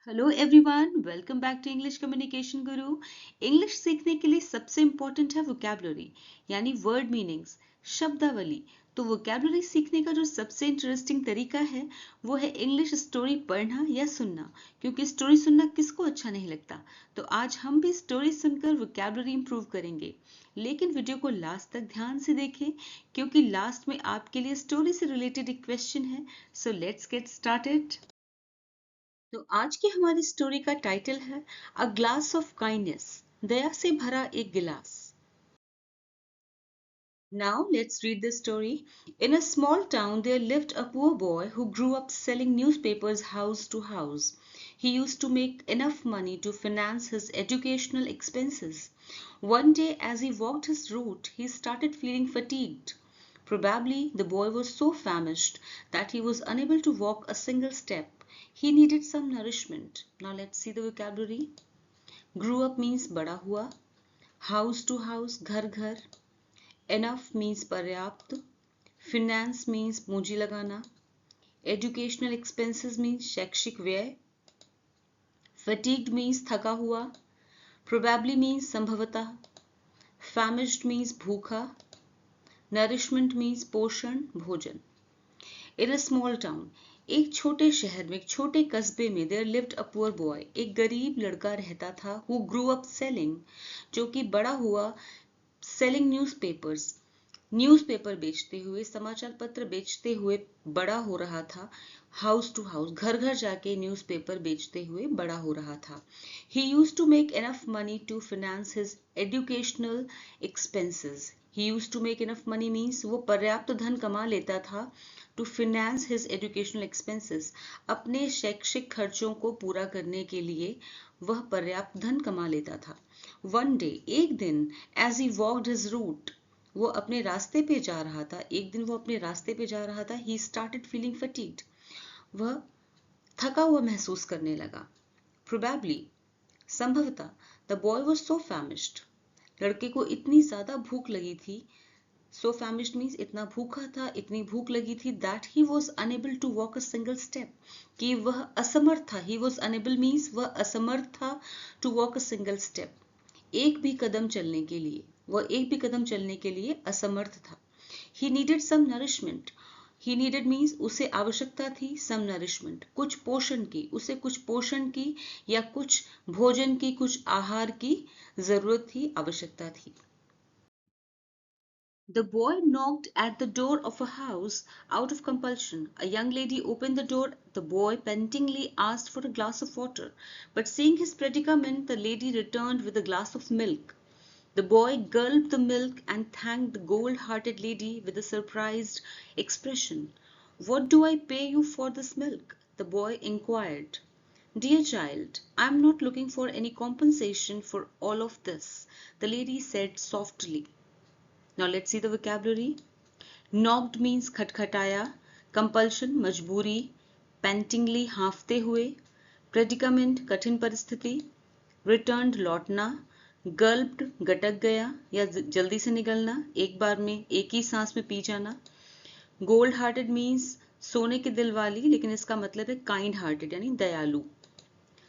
Hello everyone, welcome back to English communication guru. English सीखने के लिए सबसे इंपॉर्टेंट है वोकैबुलरी, यानी वर्ड मीनिंग्स, शब्दावली। तो वोकैबुलरी सीखने का जो सबसे इंटरेस्टिंग तरीका है वो है इंग्लिश स्टोरी पढ़ना या सुनना, क्योंकि स्टोरी सुनना किसको अच्छा नहीं लगता। तो आज हम भी स्टोरी सुनकर वोकैबुलरी इंप्रूव करेंगे, लेकिन वीडियो को लास्ट तक ध्यान से देखें, क्योंकि लास्ट में आपके लिए स्टोरी से रिलेटेड एक क्वेश्चन है। So let's get started. तो आज की हमारी स्टोरी का टाइटल है अ ग्लास ऑफ काइंडनेस, दया से भरा एक गिलास। Now let's read the story. In a small town there lived a poor boy who grew up selling newspapers house to house. He used to make enough money to finance his educational expenses. One day as he walked his route, he started feeling fatigued. Probably the boy was so famished that he was unable to walk a single step. He needed some nourishment. Now let's see the vocabulary. Grew up means बड़ा हुआ. House to house, घर घर. Enough means पर्याप्त. Finance means पूंजी लगाना. Educational expenses means शैक्षिक व्यय. Fatigued means थका हुआ. Probably means संभवतः. Famished means भूखा. Nourishment means पोषण, भोजन. In a small town, एक छोटे शहर में, एक छोटे कस्बे में, there lived a poor boy, एक गरीब लड़का रहता था, who grew up selling, जो कि बड़ा हुआ selling newspapers, न्यूज़पेपर बेचते हुए, समाचार पत्र बेचते हुए बड़ा हो रहा था. हाउस टू हाउस, घर घर जाके न्यूज़पेपर बेचते हुए बड़ा हो रहा था. He used to make enough money to finance his educational expenses. He used to make enough money means वो पर्याप्त धन कमा लेता था. To finance his educational expenses, अपने शैक्षिक खर्चों को पूरा करने के लिए वह पर्याप्त धन कमा लेता था. One day, एक दिन, as he walked his route, वो अपने रास्ते पे जा रहा था. एक दिन वो अपने रास्ते पे जा रहा था. He started feeling fatigued. वह थका हुआ महसूस करने लगा. Probably, संभवतः, the boy was so famished. लड़के को इतनी ज्यादा भूख लगी थी. So famished means इतना भूखा था, इतनी भूख लगी थी, that he was unable to walk a single step, कि वह असमर्थ था. He was unable means वह असमर्थ था to walk a single step, एक भी कदम चलने के लिए. वह एक भी कदम चलने के लिए असमर्थ था. He needed some nourishment. He needed means उसे आवश्यकता थी some nourishment, कुछ पोषण की, उसे कुछ पोषण की या कुछ भोजन की, कुछ आहार की जरूरत थी, आवश्यकता थी. The boy knocked at the door of a house out of compulsion. A young lady opened the door. The boy pantingly asked for a glass of water, but seeing his predicament, the lady returned with a glass of milk. The boy gulped the milk and thanked the gold-hearted lady with a surprised expression. "What do I pay you for this milk?" the boy inquired. "Dear child, I am not looking for any compensation for all of this," the lady said softly. Now let's see the vocabulary. Knocked means खटखटाया, compulsion मजबूरी, pantingly हाँफते हुए, predicament कठिन परिस्थिति, returned लौटना, gulped गटक गया या जल्दी से निगलना, एक बार में एक ही सांस में पी जाना. गोल्ड हार्टेड मीन्स सोने के दिल वाली, लेकिन इसका मतलब है काइंड हार्टेड यानी दयालु.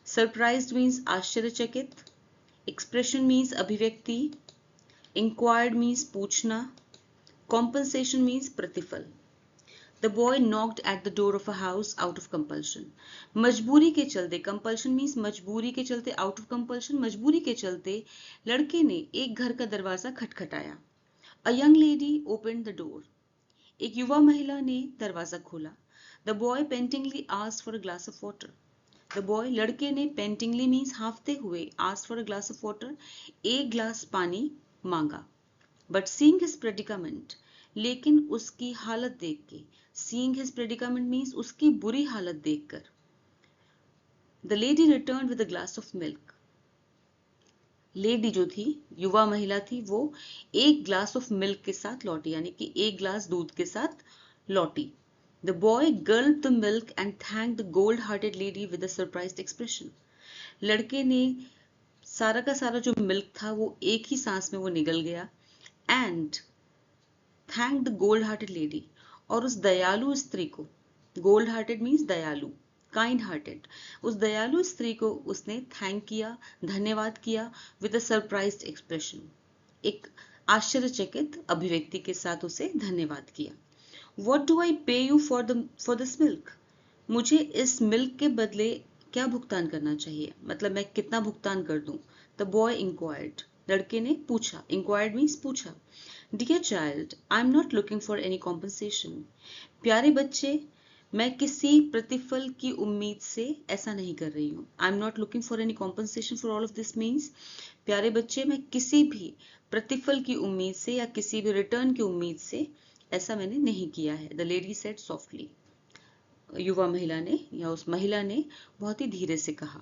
सरप्राइज्ड मीन्स आश्चर्यचकित. एक्सप्रेशन मीन्स अभिव्यक्ति. इंक्वायर्ड मीन्स पूछना. कॉम्पनसेशन मीन्स प्रतिफल. The boy knocked at the door of a house out of compulsion. मजबूरी के चलते, compulsion means मजबूरी के चलते, out of compulsion मजबूरी के चलते लड़के ने एक घर का दरवाजा खटखटाया. A young lady opened the door. एक युवा महिला ने दरवाजा खोला. The boy pantingly asked for a glass of water. The boy लड़के ने pantingly means हाँफते हुए asked for a glass of water, एक ग्लास पानी मांगा. But seeing his predicament, लेकिन उसकी हालत देख के, seeing his predicament means उसकी बुरी हालत देखकर, the lady returned with a glass of milk. Lady जो थी, युवा महिला थी, वो एक ग्लास ऑफ मिल्क के साथ लौटी, यानी कि एक ग्लास दूध के साथ लौटी. The boy gulped the milk and thanked the gold-hearted lady with a surprised expression. लड़के ने सारा का सारा जो मिल्क था वो एक ही सांस में वो निगल गया. And thanked the gold-hearted lady, और उस दयालु स्त्री को, gold-hearted means दयालु, काइंड हार्टेड, उस दयालु स्त्री को उसने थैंक किया, धन्यवाद किया विद अ सरप्राइज्ड एक्सप्रेशन, एक आश्चर्यचकित अभिव्यक्ति के साथ उसे धन्यवाद किया। What do I pay you for this milk? मुझे इस मिल्क के बदले क्या भुगतान करना चाहिए, मतलब मैं कितना भुगतान कर दूं? The boy inquired. लड़के ने पूछा. Inquired means पूछा. Dear child, I am not looking for any compensation. प्यारे बच्चे, मैं किसी प्रतिफल की उम्मीद से ऐसा नहीं कर रही हूँ. I am not looking for any compensation for all of this means. प्यारे बच्चे, मैं किसी भी प्रतिफल की उम्मीद से या किसी भी रिटर्न की उम्मीद से ऐसा मैंने नहीं किया है. The lady said softly. युवा महिला ने या उस महिला ने बहुत ही धीरे से कहा.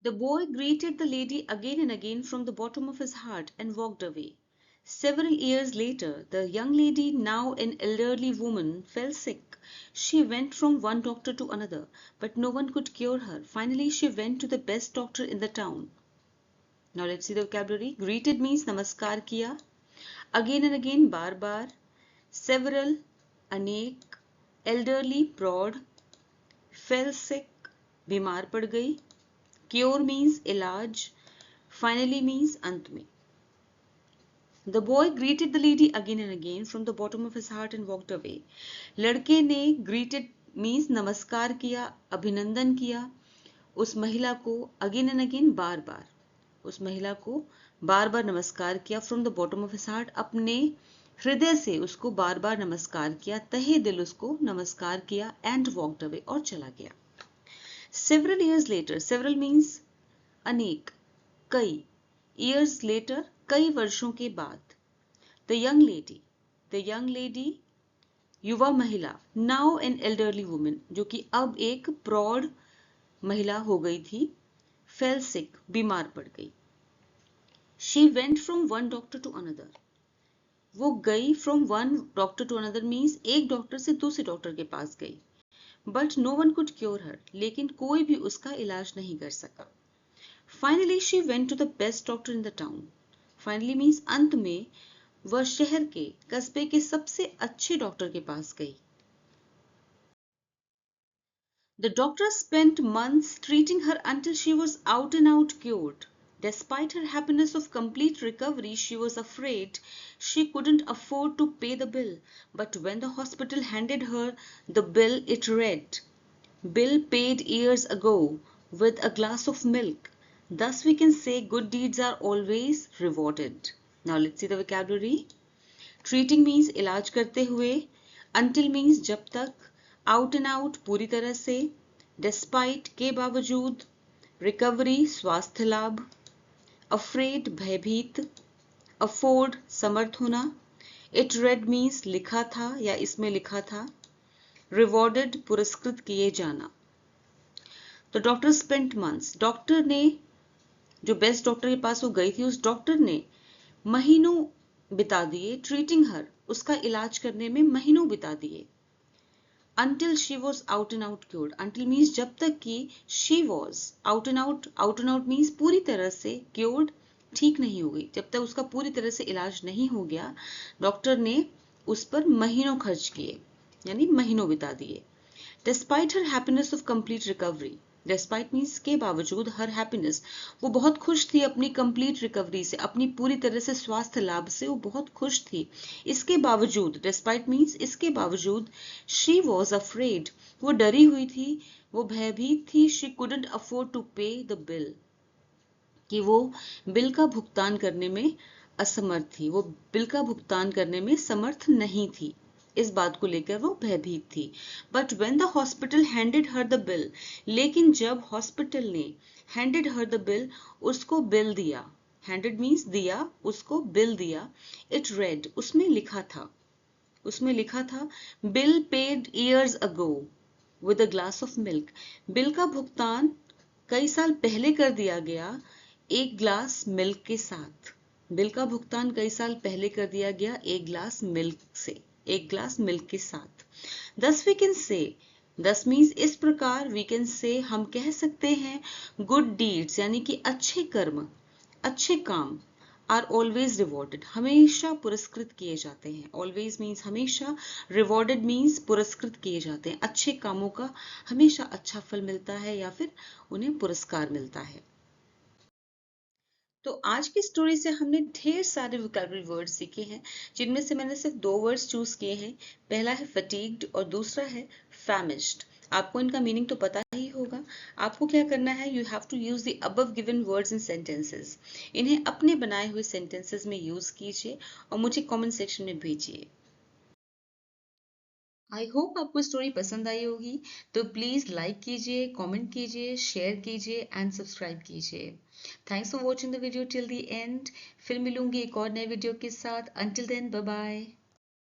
The boy greeted the lady again and again from the bottom of his heart and walked away. Several years later, the young lady, now an elderly woman, fell sick. She went from one doctor to another, but no one could cure her. Finally, she went to the best doctor in the town. Now let's see the vocabulary. Greeted means namaskar kiya. Again and again, bar bar. Several, अनेक. Elderly, प्रौढ़. Fell sick, बीमार पड़ गई. Cure means इलाज. Finally means अंत में. The boy greeted the lady again and again from the bottom of his heart and walked away. लड़के ने greeted means नमस्कार किया, अभिनंदन किया उस महिला को again and again बार बार. उस महिला को बार बार नमस्कार किया from the bottom of his heart, अपने हृदय से उसको बार बार नमस्कार किया, तहे दिल उसको नमस्कार किया and walked away और चला गया. Several years later, several means अनेक, कई. Years later, कई वर्षों के बाद. The young lady, युवा महिला, now an elderly woman, जो कि अब एक प्रौढ़ महिला हो गई थी, fell sick, बीमार पड़ गई. She went from one doctor to another. वो गई from one doctor to another means एक डॉक्टर से दूसरे डॉक्टर के पास गई. But no one could cure her. लेकिन कोई भी उसका इलाज नहीं कर सका. Finally, she went to the best doctor in the town. Finally means अंत में वह शहर के कस्बे के सबसे अच्छे डॉक्टर के पास गई. The doctor spent months treating her until she was out and out cured. Despite her happiness of complete recovery, she was afraid she couldn't afford to pay the bill. But when the hospital handed her the bill, it read, "Bill paid years ago with a glass of milk." Thus we can say good deeds are always rewarded. Now let's see the vocabulary. Treating means इलाज करते हुए. Until means जब तक. Out and out पूरी तरह से. Despite के बावजूद. Recovery स्वास्थ्य लाभ. Afraid भयभीत. Afford समर्थ होना. It read means लिखा था या इसमें लिखा था. Rewarded पुरस्कृत किए जाना. तो डॉक्टर स्पेंट मंथ्स, डॉक्टर ने, जो बेस्ट डॉक्टर के पास वो गई थी, उस डॉक्टर ने महीनों बिता दिए. ट्रीटिंग हर, उसका इलाज करने में महीनों बिता दिए. Until she was out and out cured. Until means जब तक कि she was out and out. Out and out means पूरी तरह से. Cured ठीक नहीं हो गई. जब तक उसका पूरी तरह से इलाज नहीं हो गया, डॉक्टर ने उस पर महीनों खर्च किए, यानी महीनों बिता दिए. Despite her happiness of complete recovery. Despite means के बावजूद, her happiness, वो बहुत खुश थी अपनी complete recovery से, अपनी पूरी तरह से स्वास्थ्य लाभ से वो बहुत खुश थी. इसके बावजूद, despite means इसके बावजूद, she was afraid, वो डरी हुई थी, वो भयभीत थी. She couldn't afford to pay the bill, कि वो बिल का भुगतान करने में असमर्थ थी, वो बिल का भुगतान करने में समर्थ नहीं थी. इस बात को लेकर वो भयभीत थी. But when the hospital handed her the bill, लेकिन जब हॉस्पिटल ने हैंडेड हर द बिल, उसको बिल दिया. हैंडेड मीन्स दिया, उसको बिल दिया. इट रेड, उसमें लिखा था, bill paid years ago with a glass of milk. Bill का भुगतान कई साल पहले कर दिया गया एक ग्लास मिल्क के साथ. बिल का भुगतान कई साल पहले कर दिया गया एक ग्लास मिल्क से, एक ग्लास मिल्क के साथ. Thus we can say, thus means इस प्रकार, we can say हम कह सकते हैं, good deeds यानी कि अच्छे कर्म, अच्छे काम आर ऑलवेज रिवॉर्डेड, हमेशा पुरस्कृत किए जाते हैं। ऑलवेज मीन्स हमेशा, रिवॉर्डेड मीन्स पुरस्कृत किए जाते हैं। अच्छे कामों का हमेशा अच्छा फल मिलता है या फिर उन्हें पुरस्कार मिलता है। तो आज की स्टोरी से हमने ढेर सारे वोकैबुलरी वर्ड्स सीखे हैं, जिनमें से मैंने सिर्फ 2 वर्ड्स चूज किए हैं। पहला है फटीग्ड और दूसरा है फैमिश्ड। आपको इनका मीनिंग तो पता ही होगा। आपको क्या करना है, you have to use the above given words in sentences. इन्हें अपने बनाए हुए सेंटेंसेस में यूज कीजिए और मुझे कमेंट सेक्शन में भेजिए। आई होप आपको स्टोरी पसंद आई होगी, तो प्लीज लाइक कीजिए, कमेंट कीजिए, शेयर कीजिए एंड सब्सक्राइब कीजिए। Thanks for watching the video till the end. फिर मिलूंगी एक और नए वीडियो के साथ। Until then, bye bye.